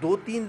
2-3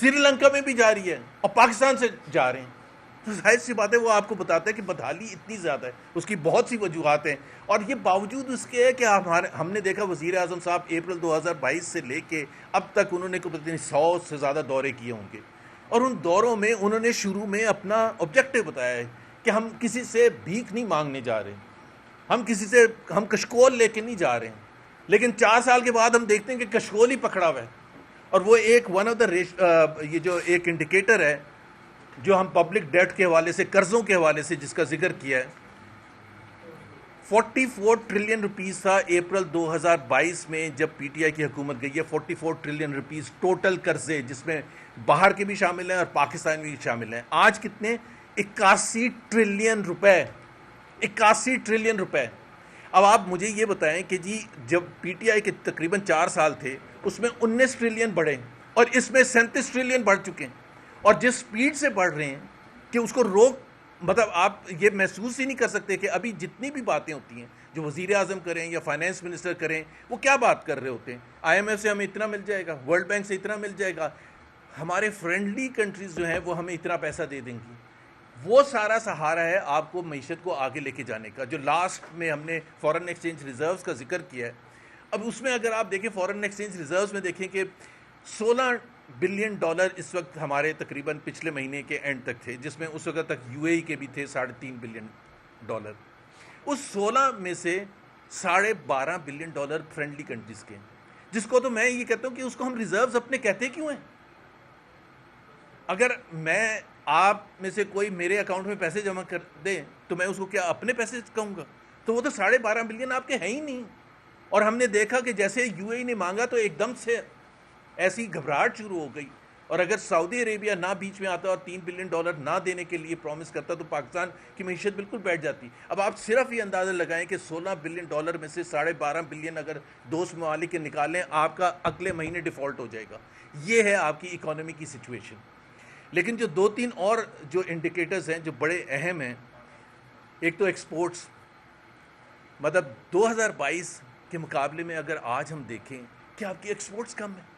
سری لنکا میں بھی جاری ہے اور پاکستان سے جا رہے ہیں. تو ظاہر سی بات ہے وہ آپ کو بتاتا ہے کہ بدحالی اتنی زیادہ ہے, اس کی بہت سی وجوہات ہیں. اور یہ باوجود اس کے ہے کہ ہم نے دیکھا وزیر اعظم صاحب اپریل 2022 سے لے کے اب تک انہوں نے 100 سے زیادہ دورے کیے ہوں گے, اور ان دوروں میں انہوں نے شروع میں اپنا آبجیکٹو بتایا ہے کہ ہم کسی سے بھیک نہیں مانگنے جا رہے, ہم کشکول لے کے نہیں جا رہے ہیں. لیکن 4 سال کے بعد ہم دیکھتے ہیں کہ کشکول ہی پکڑا ہوا ہے. اور وہ ایک ون آف دا یہ جو ایک انڈیکیٹر ہے جو ہم پبلک ڈیٹ کے حوالے سے, قرضوں کے حوالے سے جس کا ذکر کیا ہے, 44 ٹریلین روپیز تھا اپریل 2022 میں جب پی ٹی آئی کی حکومت گئی ہے. 44 ٹریلین روپیز ٹوٹل قرضے, جس میں باہر کے بھی شامل ہیں اور پاکستان بھی شامل ہیں. آج کتنے؟ 81 ٹریلین روپے. 81 ٹریلین روپے. اب آپ مجھے یہ بتائیں کہ جی جب پی ٹی آئی کے تقریباً 4 سال تھے اس میں 19 ٹریلین بڑھے اور اس میں 37 ٹریلین بڑھ چکے ہیں, اور جس سپیڈ سے بڑھ رہے ہیں کہ اس کو مطلب آپ یہ محسوس ہی نہیں کر سکتے کہ ابھی جتنی بھی باتیں ہوتی ہیں جو وزیر اعظم کریں یا فائنانس منسٹر کریں, وہ کیا بات کر رہے ہوتے ہیں. آئی ایم ایف سے ہمیں اتنا مل جائے گا, ورلڈ بینک سے اتنا مل جائے گا, ہمارے فرینڈلی کنٹریز جو ہیں وہ ہمیں اتنا پیسہ دے دیں گی. وہ سارا سہارا ہے آپ کو معیشت کو آگے لے کے جانے کا. جو لاسٹ میں ہم نے فورن ایکسچینج ریزروز کا ذکر کیا ہے, اب اس میں اگر آپ دیکھیں فورن ایکسچینج ریزروز میں دیکھیں کہ $16 بلین اس وقت ہمارے تقریباً پچھلے مہینے کے اینڈ تک تھے, جس میں اس وقت تک یو اے ای کے بھی تھے $3.5 بلین. اس 16 میں سے $12.5 بلین فرینڈلی کنٹریز کے, جس کو تو میں یہ کہتا ہوں کہ اس کو ہم ریزروز اپنے کہتے کیوں ہیں. اگر میں آپ میں سے کوئی میرے اکاؤنٹ میں پیسے جمع کر دے تو میں اس کو کیا اپنے پیسے کہوں گا؟ تو وہ تو $12.5 بلین آپ کے ہیں ہی نہیں. اور ہم نے دیکھا کہ جیسے یو اے ای نے مانگا تو ایک دم سے ایسی گھبراہٹ شروع ہو گئی, اور اگر سعودی عربیہ نہ بیچ میں آتا اور $3 بلین نہ دینے کے لیے پرومس کرتا تو پاکستان کی معیشت بالکل بیٹھ جاتی. اب آپ صرف یہ اندازہ لگائیں کہ $16 بلین میں سے $12.5 بلین اگر دوست ممالک کے نکالیں, آپ کا اگلے مہینے ڈیفالٹ ہو جائے گا. یہ ہے آپ کی اکانومی کی سچویشن. لیکن جو 2-3 اور جو انڈیکیٹرز ہیں جو بڑے اہم ہیں, ایک تو ایکسپورٹس, مطلب 2022 کے مقابلے میں اگر آج ہم دیکھیں کہ آپ کی ایکسپورٹس کم ہیں.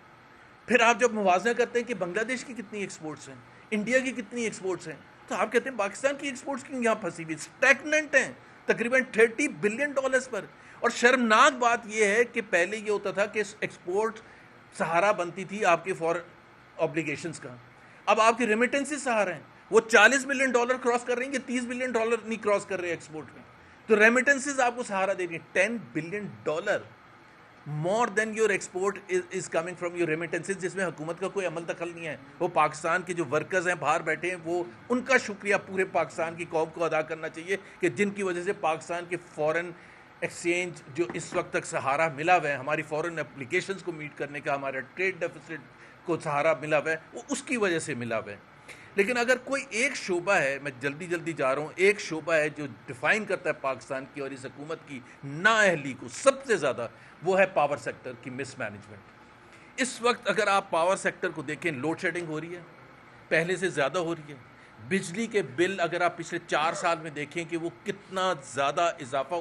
پھر آپ جب موازنہ کرتے ہیں کہ بنگلہ دیش کی کتنی ایکسپورٹس ہیں, انڈیا کی کتنی ایکسپورٹس ہیں, تو آپ کہتے ہیں پاکستان کی ایکسپورٹس کیوں یہاں پھنسی ہوئی, اسٹیگننٹ ہیں تقریباً $30 بلین پر. اور شرمناک بات یہ ہے کہ پہلے یہ ہوتا تھا کہ ایکسپورٹ سہارا بنتی تھی آپ کے فورن آبلیگیشنز کا, اب آپ کے ریمیٹنسز سہارا ہیں. وہ $40 بلین کراس کر رہی ہیں کہ $30 بلین نہیں کراس کر رہے ایکسپورٹ میں, تو ریمیٹنسز آپ کو سہارا دے رہی ہیں. $10 billion more than your export is coming from your remittances, جس میں حکومت کا کوئی عمل دخل نہیں ہے. وہ پاکستان کے جو ورکرز ہیں باہر بیٹھے ہیں, وہ ان کا شکریہ پورے پاکستان کی قوم کو ادا کرنا چاہیے کہ جن کی وجہ سے پاکستان کے فورن ایکسچینج جو اس وقت تک سہارا ملا ہوا ہے, ہماری فورن اپلیکیشنز کو میٹ کرنے کا ہمارا ٹریڈ ڈیفیسٹ کو سہارا ملا ہوا ہے, وہ اس کی وجہ سے ملا ہوا ہے. لیکن اگر کوئی ایک شعبہ ہے, میں جلدی جا رہا ہوں, ایک شعبہ ہے جو ڈیفائن کرتا ہے پاکستان کی اور اس حکومت کی نااہلی کو سب سے زیادہ, وہ ہے پاور سیکٹر کی مس مینجمنٹ. اس وقت اگر آپ پاور سیکٹر کو دیکھیں, لوڈ شیڈنگ ہو رہی ہے, پہلے سے زیادہ ہو رہی ہے. بجلی کے بل اگر آپ پچھلے 4 سال میں دیکھیں کہ وہ کتنا زیادہ اضافہ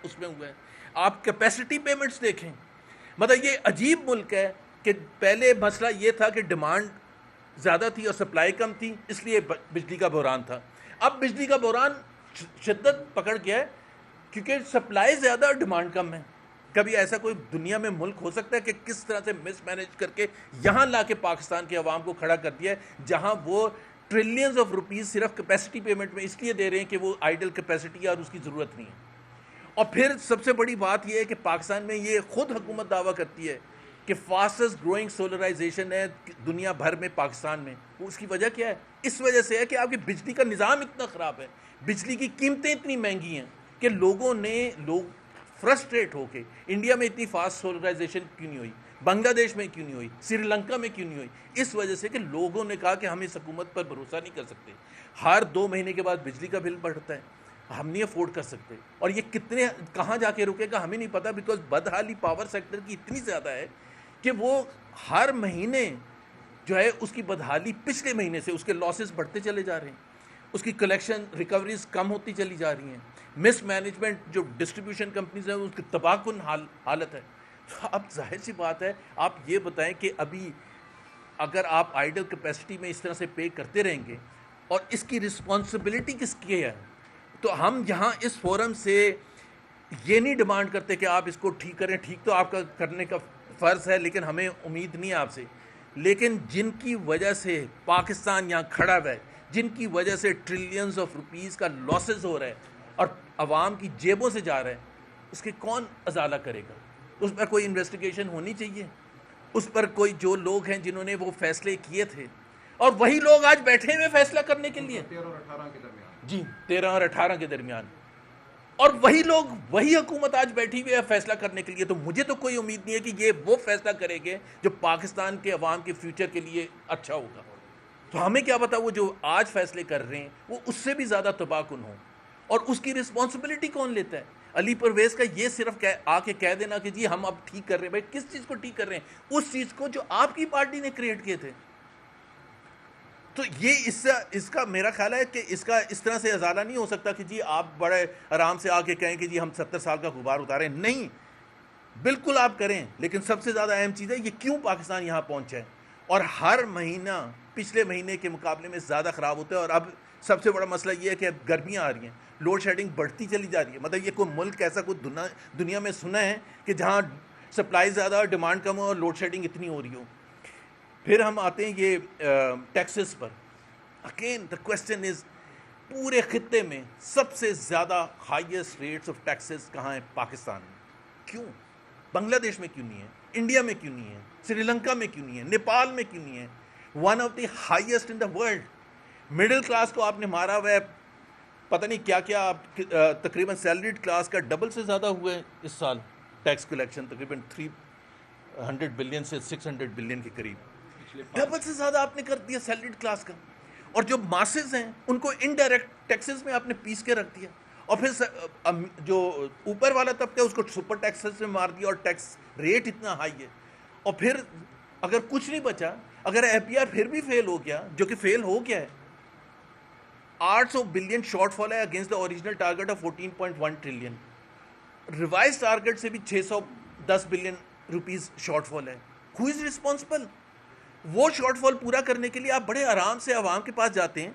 اس میں ہوا ہے. آپ کیپیسٹی پیمنٹس دیکھیں, مطلب یہ عجیب ملک ہے کہ پہلے مسئلہ یہ تھا کہ ڈیمانڈ زیادہ تھی اور سپلائی کم تھی, اس لیے بجلی کا بحران تھا. اب بجلی کا بحران شدت پکڑ گیا ہے کیونکہ سپلائی زیادہ اور ڈیمانڈ کم ہے. کبھی ایسا کوئی دنیا میں ملک ہو سکتا ہے کہ کس طرح سے مس مینج کر کے یہاں لا کے پاکستان کے عوام کو کھڑا کر دیا ہے, جہاں وہ ٹریلینز آف روپیز صرف کیپیسٹی پیمنٹ میں اس لیے دے رہے ہیں کہ وہ آئیڈل کیپیسٹی ہے اور اس کی ضرورت نہیں ہے. اور پھر سب سے بڑی بات یہ ہے کہ پاکستان میں یہ خود حکومت دعویٰ کرتی ہے کہ فاسٹسٹ گروئنگ سولرائزیشن ہے دنیا بھر میں پاکستان میں. اس کی وجہ کیا ہے؟ اس وجہ سے ہے کہ آپ کی بجلی کا نظام اتنا خراب ہے, بجلی کی قیمتیں اتنی مہنگی ہیں کہ لوگ فرسٹریٹ ہو کے, انڈیا میں اتنی فاسٹ سولرائزیشن کیوں نہیں ہوئی, بنگلہ دیش میں کیوں نہیں ہوئی, سری لنکا میں کیوں نہیں ہوئی, اس وجہ سے کہ لوگوں نے کہا کہ ہم اس حکومت پر بھروسہ نہیں کر سکتے. ہر 2 مہینے کے بعد بجلی کا بل بڑھتا ہے, ہم نہیں افورڈ کر سکتے, اور یہ کہاں جا کے رکے گا ہمیں نہیں پتا, بیکاز بدحالی پاور سیکٹر کی اتنی زیادہ ہے کہ وہ ہر مہینے جو ہے اس کی بدحالی پچھلے مہینے سے اس کے لاسز بڑھتے چلے جا رہے ہیں, اس کی کلیکشن ریکوریز کم ہوتی چلی جا رہی ہیں, مس مینجمنٹ جو ڈسٹریبیوشن کمپنیز ہیں اس کی تباہ کن حالت ہے. اب ظاہر سی بات ہے, آپ یہ بتائیں کہ ابھی اگر آپ آئیڈل کیپیسٹی میں اس طرح سے پے کرتے رہیں گے اور اس کی رسپانسبلٹی کس کی ہے، تو ہم یہاں اس فورم سے یہ نہیں ڈیمانڈ کرتے کہ آپ اس کو ٹھیک کریں. ٹھیک تو آپ کا کرنے کا فرض ہے، لیکن ہمیں امید نہیں ہے آپ سے. لیکن جن کی وجہ سے پاکستان یہاں کھڑا ہوا ہے، جن کی وجہ سے ٹریلینز آف روپیز کا لاسز ہو رہا ہے اور عوام کی جیبوں سے جا رہا ہے، اس کے کون ازالہ کرے گا؟ اس پر کوئی انویسٹیگیشن ہونی چاہیے. اس پر کوئی جو لوگ ہیں جنہوں نے وہ فیصلے کیے تھے، اور وہی لوگ آج بیٹھے ہوئے فیصلہ کرنے کے لیے. 13 اور 18 کے درمیان. جی 13 اور 18 کے درمیان. اور وہی لوگ، وہی حکومت آج بیٹھی ہوئی ہے فیصلہ کرنے کے لیے. تو مجھے تو کوئی امید نہیں ہے کہ یہ وہ فیصلہ کرے گے جو پاکستان کے عوام کے فیوچر کے لیے اچھا ہوگا. تو ہمیں کیا پتا وہ جو آج فیصلے کر رہے ہیں وہ اس سے بھی زیادہ تباہ کن ہوں. اور اس کی رسپانسبلٹی کون لیتا ہے؟ علی پرویز کا یہ صرف آ کے کہہ دینا کہ جی ہم اب ٹھیک کر رہے ہیں. بھائی کس چیز کو ٹھیک کر رہے ہیں؟ اس چیز کو جو آپ کی پارٹی نے کریٹ کیے تھے. تو یہ اس کا میرا خیال ہے کہ اس کا اس طرح سے ازالہ نہیں ہو سکتا کہ جی آپ بڑے آرام سے آ کے کہیں کہ جی ہم 70 سال کا غبار اتاریں. نہیں، بالکل آپ کریں، لیکن سب سے زیادہ اہم چیز ہے یہ کیوں پاکستان یہاں پہنچا ہے. اور ہر مہینہ پچھلے مہینے کے مقابلے میں زیادہ خراب ہوتا ہے. اور اب سب سے بڑا مسئلہ یہ ہے کہ اب گرمیاں آ رہی ہیں، لوڈ شیڈنگ بڑھتی چلی جا رہی ہے. مطلب یہ کوئی ملک ایسا کوئی دنیا میں سنا ہے کہ جہاں سپلائی زیادہ اور ڈیمانڈ کم ہو اور لوڈ شیڈنگ اتنی ہو رہی ہو. پھر ہم آتے ہیں یہ taxes per. Again the question is, پورے خطے میں سب سے زیادہ ہائیسٹ ریٹس آف ٹیکسز کہاں ہیں؟ پاکستان میں. کیوں؟ بنگلہ دیش میں کیوں نہیں ہے؟ انڈیا میں کیوں نہیں ہے؟ سری لنکا میں کیوں نہیں ہے؟ نیپال میں کیوں نہیں ہے؟ One of the highest in the world. Middle class کو آپ نے مارا ہوا ہے، پتہ نہیں کیا کیا. آپ تقریباً سیلریڈ کلاس کا ڈبل سے زیادہ ہوا ہے اس سال ٹیکس کلیکشن، تقریباً 300 بلین سے 600 بلین کے قریب. ڈبل سے زیادہ آپ نے کر دیا سیلریڈ کلاس کا. اور جو ماسز ہیں ان کو انڈائریکٹ ٹیکسز میں آپ نے پیس کے رکھ دیا. اور پھر جو اوپر والا طبقہ ہے اس کو سپر ٹیکسز میں مار دیا، اور ٹیکس ریٹ اتنا ہائی ہے. اور پھر اگر کچھ نہیں بچا، اگر اے پی آر پھر بھی فیل ہو گیا، جو کہ فیل ہو گیا ہے، 800 بلین شارٹ فال ہے against the original target of 14.1 trillion. Revise target سے بھی 610 بلین روپیز شارٹ فال ہے. ہو از ریسپانسبل؟ وہ شارٹ فال پورا کرنے کے لیے آپ بڑے آرام سے عوام کے پاس جاتے ہیں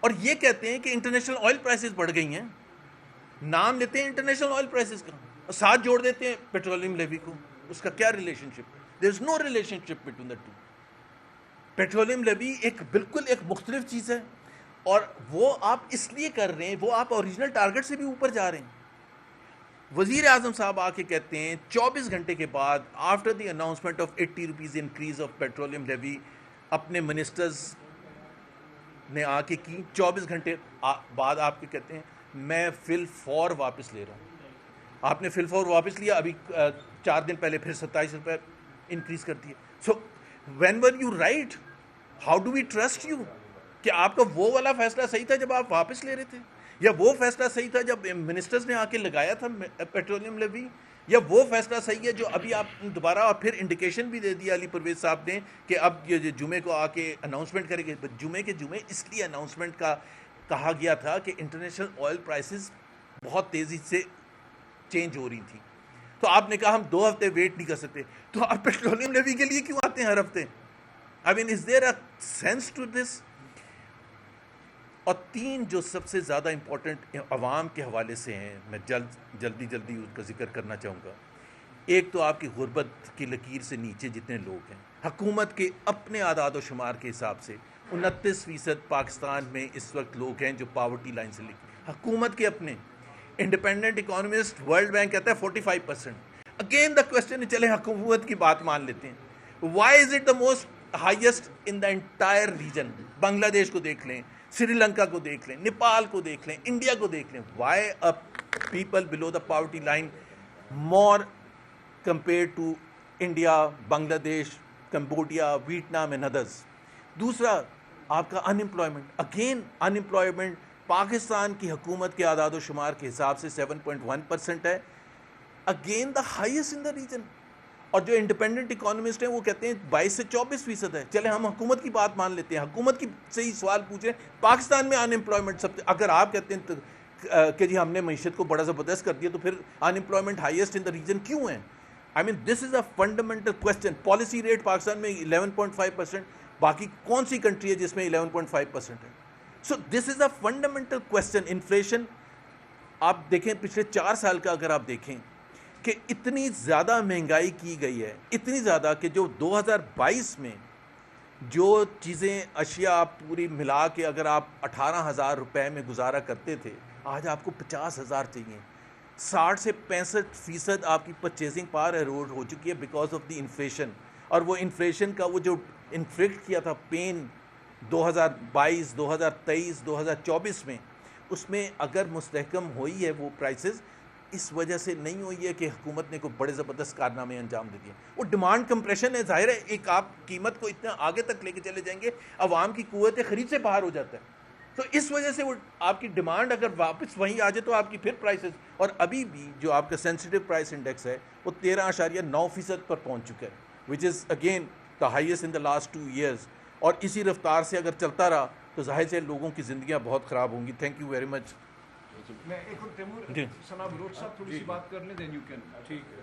اور یہ کہتے ہیں کہ انٹرنیشنل آئل پرائسز بڑھ گئی ہیں. نام لیتے ہیں انٹرنیشنل آئل پرائسز کا اور ساتھ جوڑ دیتے ہیں پیٹرولیم لیوی کو. اس کا کیا relationship? There is no relationship between the two. Petroleum levy ایک بالکل ایک مختلف چیز ہے، اور وہ آپ اس لیے کر رہے ہیں، وہ آپ اوریجنل ٹارگیٹ سے بھی اوپر جا رہے ہیں. وزیر اعظم صاحب آ کے کہتے ہیں 24 گھنٹے کے بعد، after the announcement of 80 rupees increase of petroleum levy, اپنے منسٹرز نے آ کے کی 24 گھنٹے بعد آپ کے کہتے ہیں میں فل فور واپس لے رہا ہوں. آپ نے فل فور واپس لیا، ابھی 4 دن پہلے پھر 27 روپے انکریز کر دیے. So when were you right? How do we trust you? کہ آپ کا وہ والا فیصلہ صحیح تھا جب آپ واپس لے رہے تھے، یا وہ فیصلہ صحیح تھا جب منسٹرز نے آ کے لگایا تھا پیٹرولیم لیوی، یا وہ فیصلہ صحیح ہے جو ابھی آپ دوبارہ؟ اور پھر انڈیکیشن بھی دے دیا علی پرویز صاحب نے کہ اب یہ جمعے کو آ کے اناؤنسمنٹ کریں گے. جمعے کے جمعے اس لیے اناؤنسمنٹ کا کہا گیا تھا کہ انٹرنیشنل آئل پرائسز بہت تیزی سے چینج ہو رہی تھی. تو آپ نے کہا ہم 2 ہفتے ویٹ نہیں کر سکتے. تو آپ پیٹرولیم لیوی کے لیے کیوں آتے ہیں ہر ہفتے؟ آئی مین از دیر اے سینس ٹو دس؟ اور 3 جو سب سے زیادہ امپورٹنٹ عوام کے حوالے سے ہیں، میں جلدی ان کا ذکر کرنا چاہوں گا. ایک تو آپ کی غربت کی لکیر سے نیچے جتنے لوگ ہیں، حکومت کے اپنے اعداد و شمار کے حساب سے 29% پاکستان میں اس وقت لوگ ہیں جو پاورٹی لائن سے لکھ، حکومت کے اپنے. انڈیپینڈنٹ اکانومسٹ ورلڈ بینک کہتا ہے 45%. اگین دا کوشچن ہے، چلے حکومت کی بات مان لیتے ہیں، why is it the most highest in the entire region? Bangladesh کو دیکھ لیں، سری لنکا کو دیکھ لیں، نیپال کو دیکھ لیں، انڈیا کو دیکھ لیں. Why people below the poverty line more compared to India, Bangladesh, Cambodia, Vietnam and others. دوسرا آپ کا unemployment. Again unemployment پاکستان کی حکومت کے اعداد و شمار کے حساب سے 7.1% ہے. Again the highest in the region. اور جو انڈیپینڈنٹ اکانومسٹ ہیں وہ کہتے ہیں 22 سے 24% ہے. چلے ہم حکومت کی بات مان لیتے ہیں، حکومت کی سے ہی سوال پوچھیں، پاکستان میں انمپلائمنٹ سب، اگر آپ کہتے ہیں کہ جی ہم نے معیشت کو بڑا زبردست کر دیا، تو پھر unemployment highest in the region کیوں ہے؟ I mean this is a fundamental question. Policy rate Pakistan میں 11.5%، باقی کون سی کنٹری ہے جس میں 11.5% ہے؟ سو دس is a fundamental question. Inflation آپ دیکھیں پچھلے 4 سال کا اگر آپ دیکھیں کہ اتنی زیادہ مہنگائی کی گئی ہے, اتنی زیادہ کہ جو 2022 میں جو چیزیں اشیاء آپ پوری ملا کے اگر آپ 18,000 روپے میں گزارا کرتے تھے, آج آپ کو 50,000 چاہیے. 60 سے 65% آپ کی پرچیزنگ پاور ایروڈ ہو چکی ہے بیکاز آف دی انفلیشن. اور وہ انفلیشن کا وہ جو انفلیکٹ کیا تھا پین 2022, 2023, 2024 میں, اس میں اگر مستحکم ہوئی ہے وہ پرائسز, اس وجہ سے نہیں ہوئی ہے کہ حکومت نے کوئی بڑے زبردست کارنامے انجام دے دیے. وہ ڈیمانڈ کمپریشن ہے, ظاہر ہے ایک آپ قیمت کو اتنا آگے تک لے کے چلے جائیں گے, عوام کی قوت خرید سے باہر ہو جاتا ہے. تو اس وجہ سے وہ آپ کی ڈیمانڈ اگر واپس وہیں آ جائے تو آپ کی پھر پرائسز, اور ابھی بھی جو آپ کا سینسٹیو پرائس انڈیکس ہے وہ 13.9% پر پہنچ چکا ہے, which is again the highest in the last 2 years. اور اسی رفتار سے اگر چلتا رہا تو ظاہر سے لوگوں کی زندگیاں بہت خراب ہوں گی. Thank you very much. میں ایک اور تیمور ثنا بلوچ صاحب تھوڑی سی بات کر لیں, دین یو کین. ٹھیک ہے.